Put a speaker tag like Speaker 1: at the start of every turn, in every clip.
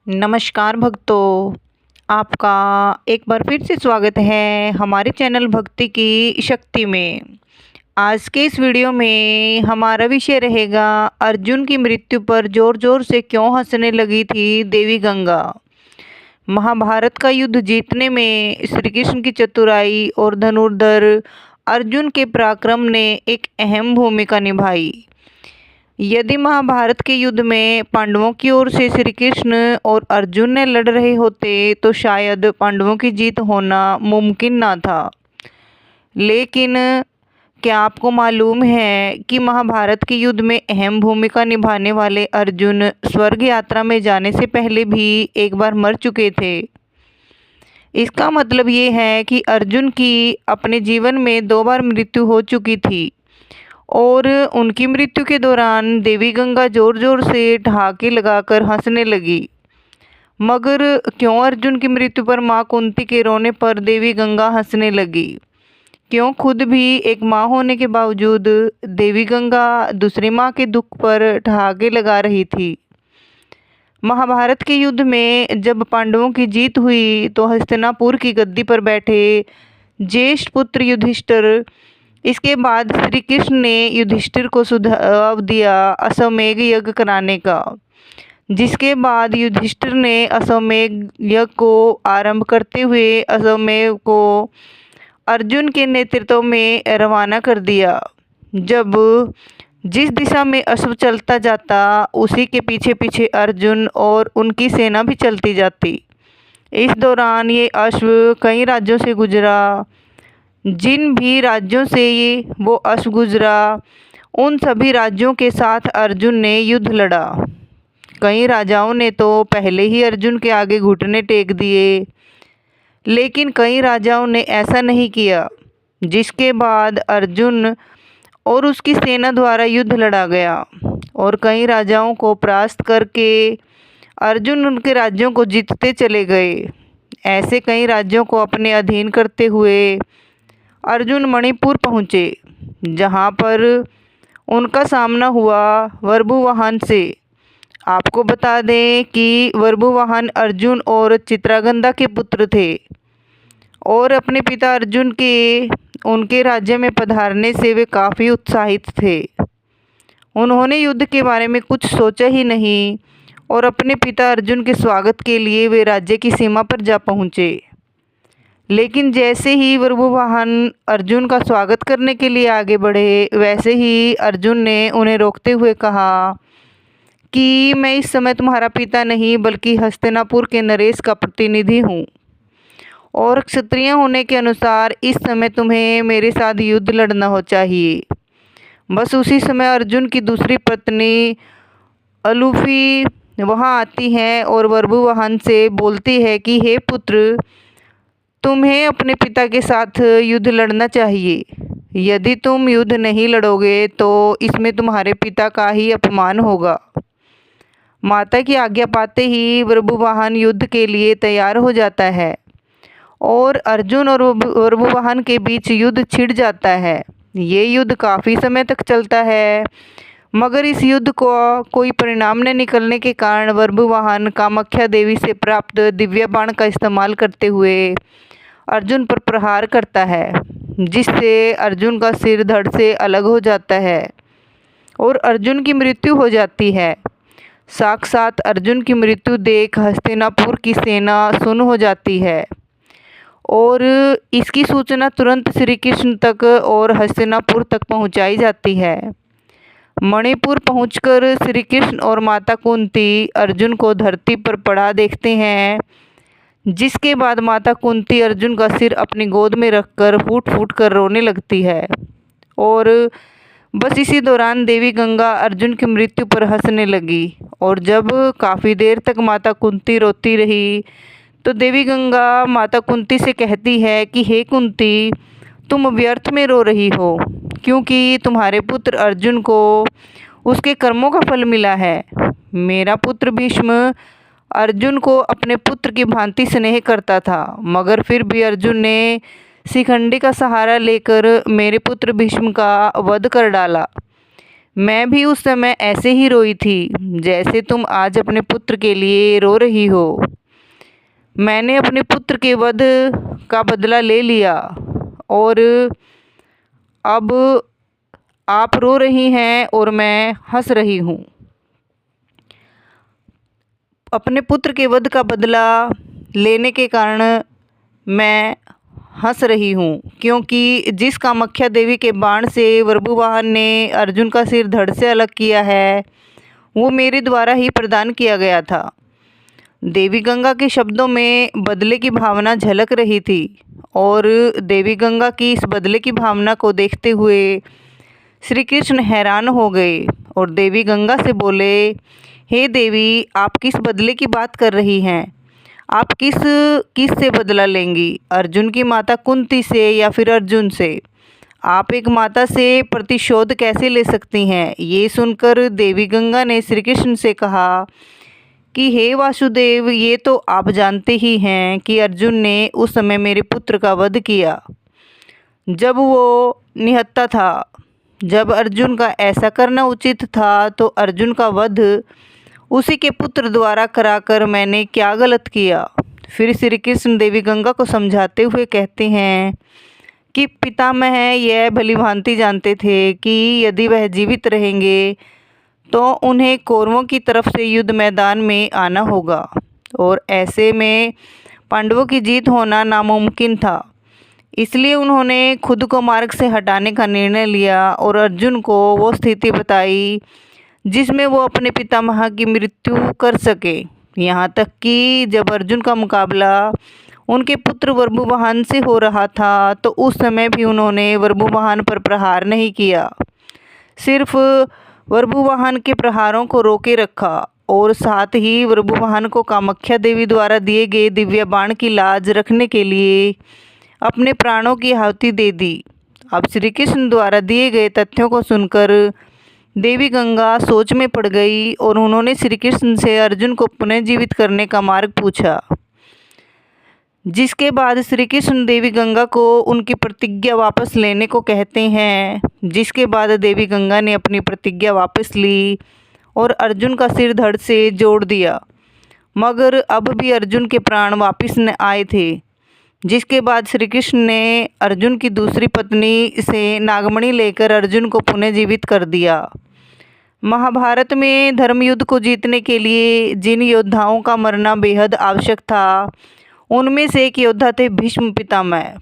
Speaker 1: नमस्कार भक्तों, आपका एक बार फिर से स्वागत है हमारे चैनल भक्ति की शक्ति में। आज के इस वीडियो में हमारा विषय रहेगा अर्जुन की मृत्यु पर जोर जोर से क्यों हंसने लगी थी देवी गंगा। महाभारत का युद्ध जीतने में श्री कृष्ण की चतुराई और धनुर्धर अर्जुन के पराक्रम ने एक अहम भूमिका निभाई। यदि महाभारत के युद्ध में पांडवों की ओर से श्री कृष्ण और अर्जुन ने लड़ रहे होते तो शायद पांडवों की जीत होना मुमकिन ना था। लेकिन क्या आपको मालूम है कि महाभारत के युद्ध में अहम भूमिका निभाने वाले अर्जुन स्वर्ग यात्रा में जाने से पहले भी एक बार मर चुके थे। इसका मतलब ये है कि अर्जुन की अपने जीवन में 2 बार मृत्यु हो चुकी थी और उनकी मृत्यु के दौरान देवी गंगा जोर जोर से ठहाके लगाकर हंसने लगी। मगर क्यों अर्जुन की मृत्यु पर माँ कुंती के रोने पर देवी गंगा हंसने लगी? क्यों खुद भी एक माँ होने के बावजूद देवी गंगा दूसरी माँ के दुख पर ठहाके लगा रही थी? महाभारत के युद्ध में जब पांडवों की जीत हुई तो हस्तिनापुर की गद्दी पर बैठे ज्येष्ठ पुत्र युधिष्ठिर, इसके बाद श्री कृष्ण ने युधिष्ठिर को सुझाव दिया अश्वमेध यज्ञ कराने का, जिसके बाद युधिष्ठिर ने अश्वमेध यज्ञ को आरंभ करते हुए अश्वमेध को अर्जुन के नेतृत्व में रवाना कर दिया। जब जिस दिशा में अश्व चलता जाता उसी के पीछे पीछे अर्जुन और उनकी सेना भी चलती जाती। इस दौरान ये अश्व कई राज्यों से गुजरा। जिन भी राज्यों से वो अश्व गुजरा उन सभी राज्यों के साथ अर्जुन ने युद्ध लड़ा। कई राजाओं ने तो पहले ही अर्जुन के आगे घुटने टेक दिए, लेकिन कई राजाओं ने ऐसा नहीं किया, जिसके बाद अर्जुन और उसकी सेना द्वारा युद्ध लड़ा गया और कई राजाओं को परास्त करके अर्जुन उनके राज्यों को जीतते चले गए। ऐसे कई राज्यों को अपने अधीन करते हुए अर्जुन मणिपुर पहुँचे, जहाँ पर उनका सामना हुआ वर्बुवाहन से। आपको बता दें कि वर्बुवाहन अर्जुन और चित्रागंधा के पुत्र थे और अपने पिता अर्जुन के उनके राज्य में पधारने से वे काफ़ी उत्साहित थे। उन्होंने युद्ध के बारे में कुछ सोचा ही नहीं और अपने पिता अर्जुन के स्वागत के लिए वे राज्य की सीमा पर जा पहुँचे। लेकिन जैसे ही वर्बुवाहन अर्जुन का स्वागत करने के लिए आगे बढ़े, वैसे ही अर्जुन ने उन्हें रोकते हुए कहा कि मैं इस समय तुम्हारा पिता नहीं बल्कि हस्तिनापुर के नरेश का प्रतिनिधि हूँ और क्षत्रिय होने के अनुसार इस समय तुम्हें मेरे साथ युद्ध लड़ना हो चाहिए। बस उसी समय अर्जुन की दूसरी पत्नी अलूफी वहाँ आती है और वर्बुवाहन से बोलती है कि हे पुत्र, तुम्हें अपने पिता के साथ युद्ध लड़ना चाहिए। यदि तुम युद्ध नहीं लड़ोगे तो इसमें तुम्हारे पिता का ही अपमान होगा। माता की आज्ञा पाते ही वर्बुवाहन युद्ध के लिए तैयार हो जाता है और अर्जुन और वर्बुवाहन के बीच युद्ध छिड़ जाता है। ये युद्ध काफ़ी समय तक चलता है, मगर इस युद्ध को कोई परिणाम न निकलने के कारण वर्बुवाहन कामाख्या देवी से प्राप्त दिव्य बाण का इस्तेमाल करते हुए अर्जुन पर प्रहार करता है, जिससे अर्जुन का सिर धड़ से अलग हो जाता है और अर्जुन की मृत्यु हो जाती है। साक्षात अर्जुन की मृत्यु देख हस्तिनापुर की सेना सुन्न हो जाती है और इसकी सूचना तुरंत श्री कृष्ण तक और हस्तिनापुर तक पहुंचाई जाती है। मणिपुर पहुंचकर श्री कृष्ण और माता कुंती अर्जुन को धरती पर पड़ा देखते हैं, जिसके बाद माता कुंती अर्जुन का सिर अपनी गोद में रखकर फूट फूट कर रोने लगती है और बस इसी दौरान देवी गंगा अर्जुन की मृत्यु पर हंसने लगी। और जब काफ़ी देर तक माता कुंती रोती रही तो देवी गंगा माता कुंती से कहती है कि हे कुंती, तुम व्यर्थ में रो रही हो, क्योंकि तुम्हारे पुत्र अर्जुन को उसके कर्मों का फल मिला है। मेरा पुत्र भीष्म अर्जुन को अपने पुत्र की भांति स्नेह करता था, मगर फिर भी अर्जुन ने शिखंडी का सहारा लेकर मेरे पुत्र भीष्म का वध कर डाला। मैं भी उस समय ऐसे ही रोई थी जैसे तुम आज अपने पुत्र के लिए रो रही हो। मैंने अपने पुत्र के वध का बदला ले लिया और अब आप रो रही हैं और मैं हंस रही हूँ। अपने पुत्र के वध का बदला लेने के कारण मैं हंस रही हूँ, क्योंकि जिस कामाख्या देवी के बाण से बर्बुवाहन ने अर्जुन का सिर धड़ से अलग किया है वो मेरे द्वारा ही प्रदान किया गया था। देवी गंगा के शब्दों में बदले की भावना झलक रही थी और देवी गंगा की इस बदले की भावना को देखते हुए श्री कृष्ण हैरान हो गए और देवी गंगा से बोले, हे देवी, आप किस बदले की बात कर रही हैं? आप किस से बदला लेंगी? अर्जुन की माता कुंती से या फिर अर्जुन से? आप एक माता से प्रतिशोध कैसे ले सकती हैं? ये सुनकर देवी गंगा ने श्री कृष्ण से कहा कि हे वासुदेव, ये तो आप जानते ही हैं कि अर्जुन ने उस समय मेरे पुत्र का वध किया जब वो निहत्था था। जब अर्जुन का ऐसा करना उचित था तो अर्जुन का वध उसी के पुत्र द्वारा कराकर मैंने क्या गलत किया? फिर श्री कृष्ण देवी गंगा को समझाते हुए कहते हैं कि पितामह यह भलीभांति जानते थे कि यदि वह जीवित रहेंगे तो उन्हें कौरवों की तरफ से युद्ध मैदान में आना होगा और ऐसे में पांडवों की जीत होना नामुमकिन था। इसलिए उन्होंने खुद को मार्ग से हटाने का निर्णय लिया और अर्जुन को वो स्थिति बताई जिसमें वो अपने पितामह की मृत्यु कर सके। यहाँ तक कि जब अर्जुन का मुकाबला उनके पुत्र बर्बुवाहन से हो रहा था तो उस समय भी उन्होंने बर्बुवाहन पर प्रहार नहीं किया, सिर्फ बर्बुवाहन के प्रहारों को रोके रखा और साथ ही बर्बुवाहन को कामाख्या देवी द्वारा दिए गए दिव्य बाण की लाज रखने के लिए अपने प्राणों की आहुति दे दी। अब श्री कृष्ण द्वारा दिए गए तथ्यों को सुनकर देवी गंगा सोच में पड़ गई और उन्होंने श्री कृष्ण से अर्जुन को पुनः जीवित करने का मार्ग पूछा, जिसके बाद श्री कृष्ण देवी गंगा को उनकी प्रतिज्ञा वापस लेने को कहते हैं। जिसके बाद देवी गंगा ने अपनी प्रतिज्ञा वापस ली और अर्जुन का सिर धड़ से जोड़ दिया, मगर अब भी अर्जुन के प्राण वापस न आए थे। जिसके बाद श्री कृष्ण ने अर्जुन की दूसरी पत्नी से नागमणि लेकर अर्जुन को पुनः जीवित कर दिया। महाभारत में धर्म युद्ध को जीतने के लिए जिन योद्धाओं का मरना बेहद आवश्यक था उनमें से एक योद्धा थे भीष्म पितामह।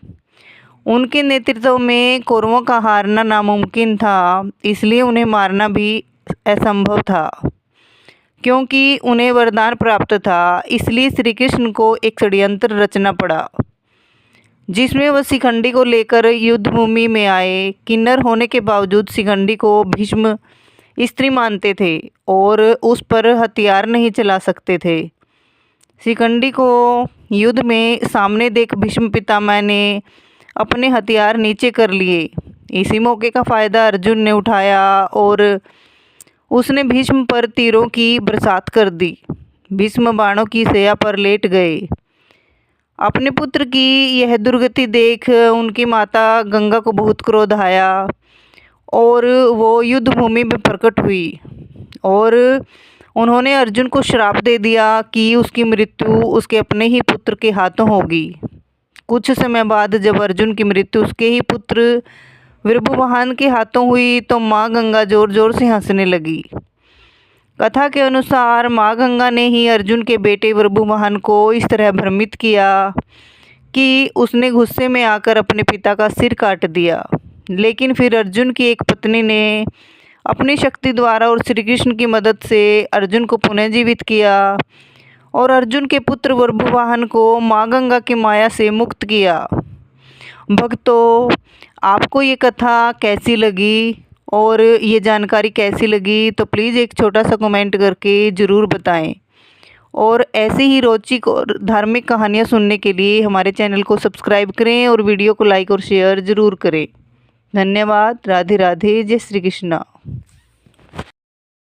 Speaker 1: उनके नेतृत्व में कौरवों का हारना नामुमकिन था, इसलिए उन्हें मारना भी असंभव था क्योंकि उन्हें वरदान प्राप्त था। इसलिए श्री कृष्ण को एक षड्यंत्र रचना पड़ा जिसमें वह शिखंडी को लेकर युद्ध भूमि में आए। किन्नर होने के बावजूद शिखंडी को भीष्म स्त्री मानते थे और उस पर हथियार नहीं चला सकते थे। शिखंडी को युद्ध में सामने देख भीष्म पितामह ने अपने हथियार नीचे कर लिए। इसी मौके का फ़ायदा अर्जुन ने उठाया और उसने भीष्म पर तीरों की बरसात कर दी। भीष्म बाणों की शैया पर लेट गए। अपने पुत्र की यह दुर्गति देख उनकी माता गंगा को बहुत क्रोध आया और वो युद्ध भूमि में प्रकट हुई और उन्होंने अर्जुन को श्राप दे दिया कि उसकी मृत्यु उसके अपने ही पुत्र के हाथों होगी। कुछ समय बाद जब अर्जुन की मृत्यु उसके ही पुत्र बर्बुवाहन के हाथों हुई तो माँ गंगा ज़ोर ज़ोर से हंसने लगी। कथा के अनुसार माँ गंगा ने ही अर्जुन के बेटे बर्बुवाहन को इस तरह भ्रमित किया कि उसने गुस्से में आकर अपने पिता का सिर काट दिया। लेकिन फिर अर्जुन की एक पत्नी ने अपनी शक्ति द्वारा और श्री कृष्ण की मदद से अर्जुन को पुनः जीवित किया और अर्जुन के पुत्र बर्बुवाहन को माँ गंगा की माया से मुक्त किया। भक्तों, आपको ये कथा कैसी लगी और ये जानकारी कैसी लगी तो प्लीज़ एक छोटा सा कमेंट करके ज़रूर बताएं और ऐसे ही रोचक और धार्मिक कहानियाँ सुनने के लिए हमारे चैनल को सब्सक्राइब करें और वीडियो को लाइक और शेयर ज़रूर करें। धन्यवाद। राधे राधे। जय श्री कृष्णा।